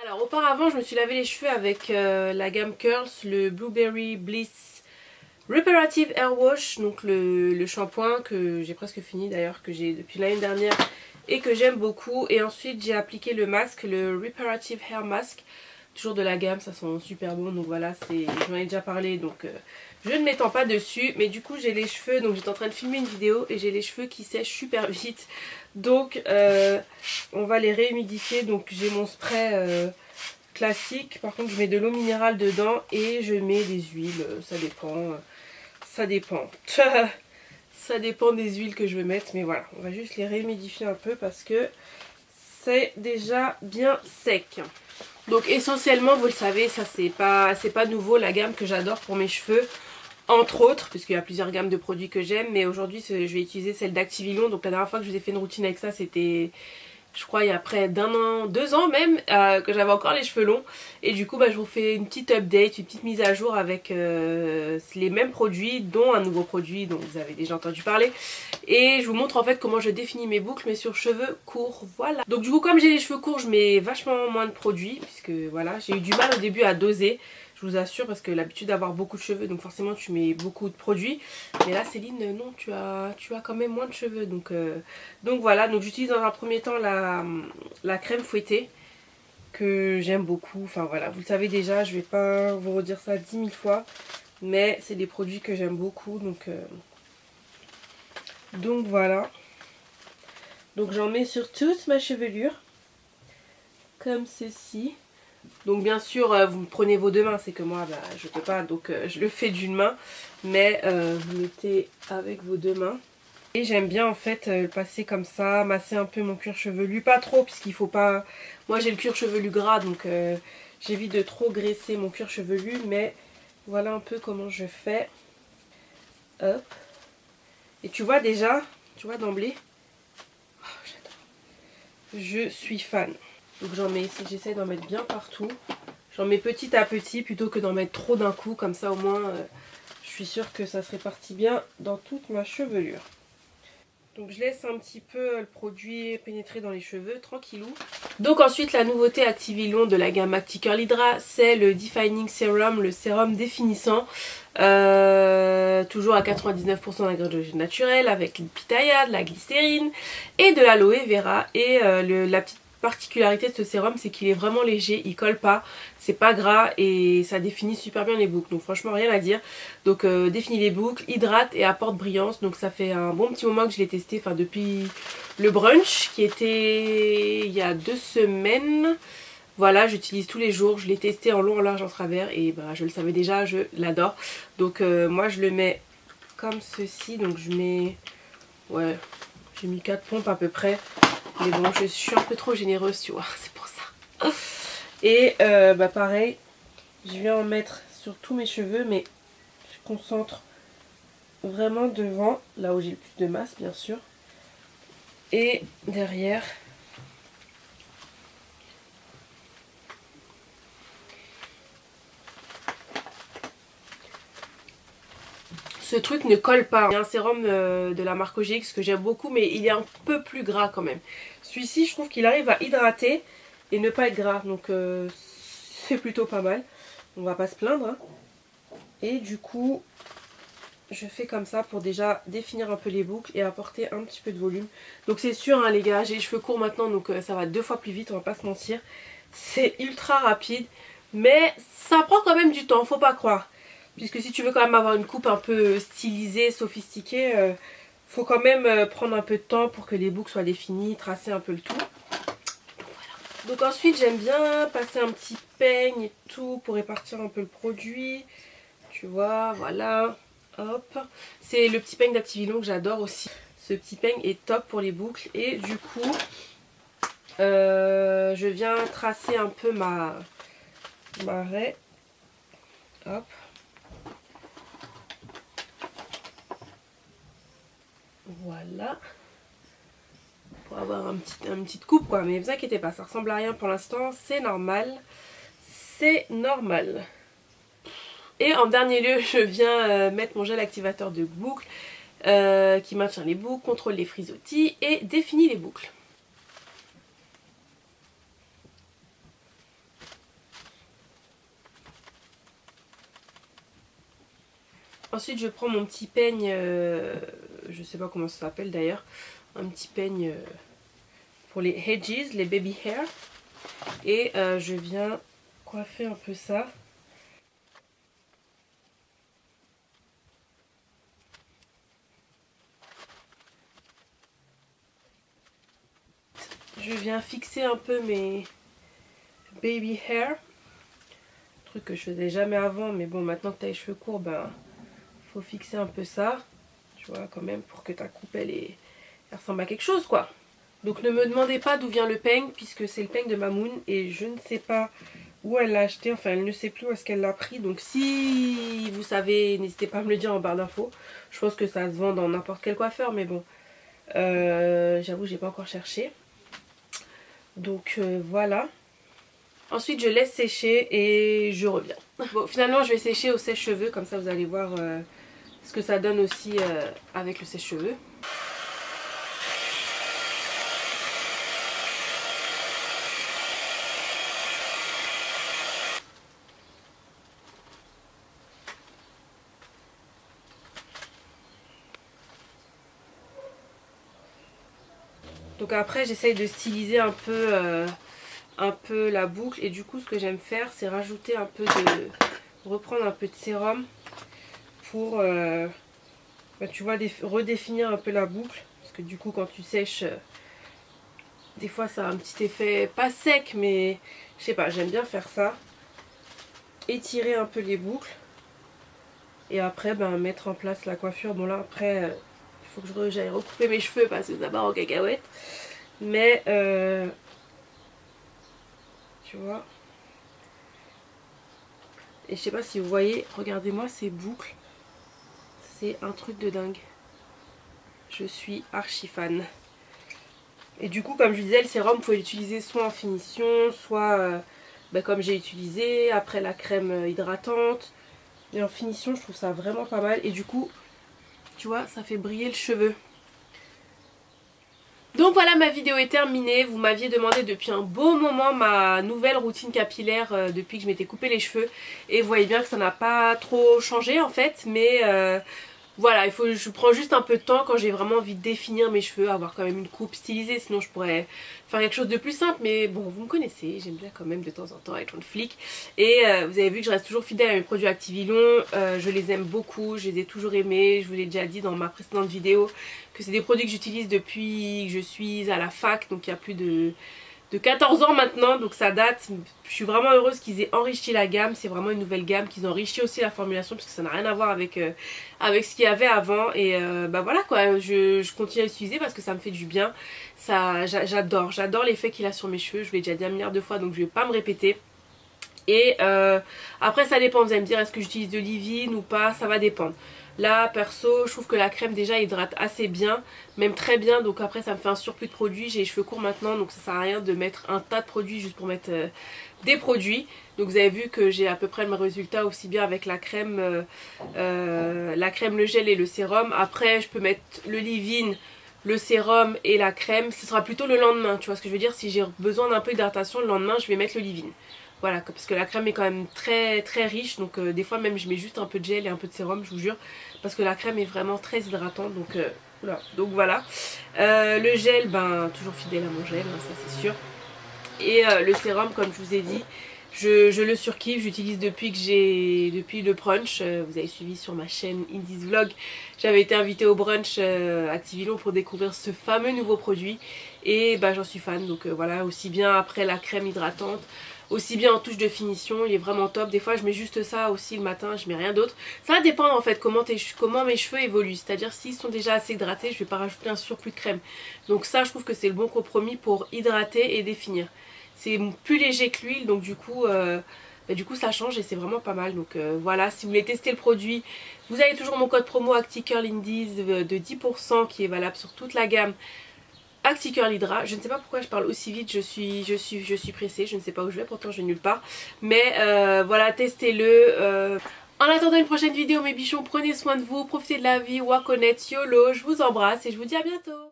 Alors auparavant je me suis lavé les cheveux avec la gamme Curls, le Blueberry Bliss Reparative Hair Wash, donc le shampoing que j'ai presque fini d'ailleurs, que j'ai depuis l'année dernière et que j'aime beaucoup. Et ensuite j'ai appliqué le masque, le Reparative Hair Mask, toujours de la gamme, ça sent super bon, donc voilà, j'en ai déjà parlé, donc je ne m'étends pas dessus. Mais du coup j'ai les cheveux, donc j'étais en train de filmer une vidéo et j'ai les cheveux qui sèchent super vite, donc on va les réhumidifier. Donc j'ai mon spray classique, par contre je mets de l'eau minérale dedans et je mets des huiles, ça dépend, ça dépend. Ça dépend des huiles que je veux mettre, mais voilà, on va juste les réhumidifier un peu parce que c'est déjà bien sec. Donc essentiellement, vous le savez, ça c'est pas nouveau, la gamme que j'adore pour mes cheveux, entre autres, puisqu'il y a plusieurs gammes de produits que j'aime, mais aujourd'hui je vais utiliser celle d'Activilon. Donc la dernière fois que je vous ai fait une routine avec ça, c'était, je crois, il y a près d'un an, 2 ans même, que j'avais encore les cheveux longs. Et du coup je vous fais une petite update, une petite mise à jour avec les mêmes produits, dont un nouveau produit dont vous avez déjà entendu parler. Et je vous montre en fait comment je définis mes boucles, mais sur cheveux courts, voilà. Donc du coup, comme j'ai les cheveux courts, je mets vachement moins de produits, puisque voilà, j'ai eu du mal au début à doser, je vous assure, parce que l'habitude d'avoir beaucoup de cheveux, donc forcément tu mets beaucoup de produits. Mais là Céline, non, tu as quand même moins de cheveux, donc voilà. Donc j'utilise dans un premier temps la crème fouettée, que j'aime beaucoup. Enfin voilà, vous le savez déjà, je vais pas vous redire ça 10 000 fois, mais c'est des produits que j'aime beaucoup, donc voilà. Donc j'en mets sur toute ma chevelure, comme ceci. Donc bien sûr, vous prenez vos deux mains, c'est que moi je peux pas, donc je le fais d'une main, mais vous mettez avec vos deux mains. Et j'aime bien en fait le passer comme ça, masser un peu mon cuir chevelu, pas trop puisqu'il faut pas... Moi j'ai le cuir chevelu gras, donc j'évite de trop graisser mon cuir chevelu, mais voilà un peu comment je fais. Hop. Et tu vois déjà, tu vois d'emblée, oh, j'adore. Je suis fan. Donc j'en mets ici, j'essaie d'en mettre bien partout. J'en mets petit à petit plutôt que d'en mettre trop d'un coup, comme ça au moins je suis sûre que ça se répartit bien dans toute ma chevelure. Donc je laisse un petit peu le produit pénétrer dans les cheveux, tranquillou. Donc ensuite la nouveauté Activilon de la gamme Acti Curl Hydra, c'est le Defining Serum, le sérum définissant. Toujours à 99% d'ingrédients naturels, avec une pitaya, de la glycérine et de l'aloe vera. Et la petite particularité de ce sérum, c'est qu'il est vraiment léger, il colle pas, c'est pas gras et ça définit super bien les boucles, donc franchement rien à dire. Donc définit les boucles, hydrate et apporte brillance. Donc ça fait un bon petit moment que je l'ai testé, enfin depuis le brunch qui était il y a 2 semaines. Voilà, j'utilise tous les jours, je l'ai testé en long, en large, en travers et bah, je le savais déjà, je l'adore. Donc moi je le mets comme ceci, donc je mets, ouais, j'ai mis 4 pompes à peu près. Mais bon, je suis un peu trop généreuse, tu vois, c'est pour ça. Et bah pareil, je viens en mettre sur tous mes cheveux, mais je concentre vraiment devant, là où j'ai le plus de masse, bien sûr. Et derrière. Ce truc ne colle pas. Il y a un sérum de la marque OGX que j'aime beaucoup, mais il est un peu plus gras quand même. Celui-ci, je trouve qu'il arrive à hydrater et ne pas être gras. Donc c'est plutôt pas mal. On va pas se plaindre. Hein. Et du coup, je fais comme ça pour déjà définir un peu les boucles et apporter un petit peu de volume. Donc c'est sûr hein, les gars, j'ai les cheveux courts maintenant, donc ça va 2 fois plus vite, on va pas se mentir. C'est ultra rapide, mais ça prend quand même du temps, faut pas croire. Puisque si tu veux quand même avoir une coupe un peu stylisée, sophistiquée, faut quand même prendre un peu de temps pour que les boucles soient définies, tracer un peu le tout. Donc voilà. Donc ensuite j'aime bien passer un petit peigne et tout pour répartir un peu le produit. Tu vois, voilà. Hop. C'est le petit peigne d'Activilon que j'adore aussi. Ce petit peigne est top pour les boucles. Et du coup, je viens tracer un peu ma raie. Hop. Voilà. Pour avoir une petite coupe quoi. Mais ne vous inquiétez pas, ça ressemble à rien pour l'instant. C'est normal. C'est normal. Et en dernier lieu, je viens mettre mon gel activateur de boucles qui maintient les boucles, contrôle les frisottis et définit les boucles. Ensuite je prends mon petit peigne, je sais pas comment ça s'appelle d'ailleurs, un petit peigne pour les hedges, les baby hair. Et je viens coiffer un peu ça. Je viens fixer un peu mes baby hair. Truc que je faisais jamais avant, mais bon, maintenant que tu as les cheveux courts, ben faut fixer un peu ça. Tu vois, quand même, pour que ta coupe elle ressemble à quelque chose, quoi. Donc ne me demandez pas d'où vient le peigne, puisque c'est le peigne de Mamoun et je ne sais pas où elle l'a acheté, enfin elle ne sait plus où est-ce qu'elle l'a pris. Donc si vous savez, n'hésitez pas à me le dire en barre d'infos. Je pense que ça se vend dans n'importe quel coiffeur, mais bon, j'avoue j'ai pas encore cherché. Donc voilà. Ensuite je laisse sécher et je reviens. Bon, finalement je vais sécher au sèche-cheveux, comme ça vous allez voir ce que ça donne aussi avec le sèche-cheveux. Donc après j'essaye de styliser un peu la boucle, et du coup ce que j'aime faire c'est rajouter un peu reprendre un peu de sérum pour tu vois, redéfinir un peu la boucle, parce que du coup quand tu sèches des fois ça a un petit effet pas sec, mais je sais pas, j'aime bien faire ça, étirer un peu les boucles et après ben mettre en place la coiffure. Bon là après il faut que j'aille recouper mes cheveux parce que ça part en cacahuète, mais tu vois, et je sais pas si vous voyez, regardez-moi ces boucles, c'est un truc de dingue, je suis archi fan. Et du coup comme je vous disais, le sérum vous pouvez l'utiliser soit en finition, soit comme j'ai utilisé, après la crème hydratante. Et en finition je trouve ça vraiment pas mal, et du coup tu vois ça fait briller le cheveu. Donc voilà, ma vidéo est terminée. Vous m'aviez demandé depuis un beau moment ma nouvelle routine capillaire depuis que je m'étais coupé les cheveux. Et vous voyez bien que ça n'a pas trop changé en fait. Mais voilà, je prends juste un peu de temps quand j'ai vraiment envie de définir mes cheveux, avoir quand même une coupe stylisée. Sinon je pourrais faire quelque chose de plus simple. Mais bon, vous me connaissez, j'aime bien quand même de temps en temps être une flic. Et vous avez vu que je reste toujours fidèle à mes produits Activilon. Je les aime beaucoup, je les ai toujours aimés. Je vous l'ai déjà dit dans ma précédente vidéo que c'est des produits que j'utilise depuis que je suis à la fac. Donc il y a plus de 14 ans maintenant, donc ça date. Je suis vraiment heureuse qu'ils aient enrichi la gamme. C'est vraiment une nouvelle gamme, qu'ils ont enrichi aussi la formulation, parce que ça n'a rien à voir avec ce qu'il y avait avant. Et voilà quoi, je continue à l'utiliser parce que ça me fait du bien. J'adore l'effet qu'il a sur mes cheveux. Je vous l'ai déjà dit un milliard de fois, donc je vais pas me répéter. Et après ça dépend, vous allez me dire est-ce que j'utilise de leave-in ou pas, ça va dépendre. Là perso je trouve que la crème déjà hydrate assez bien, même très bien, donc après ça me fait un surplus de produits. J'ai les cheveux courts maintenant, donc ça sert à rien de mettre un tas de produits juste pour mettre des produits. Donc vous avez vu que j'ai à peu près le même résultat aussi bien avec la crème, le gel et le sérum. Après je peux mettre le leave-in, le sérum et la crème, ce sera plutôt le lendemain, tu vois ce que je veux dire. Si j'ai besoin d'un peu d'hydratation le lendemain, je vais mettre le leave-in. Voilà, parce que la crème est quand même très très riche, donc des fois même je mets juste un peu de gel et un peu de sérum, je vous jure, parce que la crème est vraiment très hydratante, donc voilà. Le gel, toujours fidèle à mon gel, hein, ça c'est sûr. Et le sérum, comme je vous ai dit, je le surkiffe, j'utilise depuis le brunch. Vous avez suivi sur ma chaîne Indies Vlog, j'avais été invitée au brunch Activilon pour découvrir ce fameux nouveau produit, et j'en suis fan. Donc voilà, aussi bien après la crème hydratante, aussi bien en touche de finition, il est vraiment top. Des fois je mets juste ça aussi le matin, je mets rien d'autre. Ça dépend en fait comment mes cheveux évoluent, c'est-à-dire s'ils sont déjà assez hydratés, je vais pas rajouter un surplus de crème. Donc ça je trouve que c'est le bon compromis pour hydrater et définir. C'est plus léger que l'huile, donc du coup ça change et c'est vraiment pas mal. Donc voilà, si vous voulez tester le produit, vous avez toujours mon code promo ActiCurlIndies de 10% qui est valable sur toute la gamme ActiCurl Hydra. Je ne sais pas pourquoi je parle aussi vite, je suis pressée, je ne sais pas où je vais, pourtant je vais nulle part. Mais voilà, testez-le. En attendant une prochaine vidéo mes bichons, prenez soin de vous, profitez de la vie, wakonet, YOLO, je vous embrasse et je vous dis à bientôt.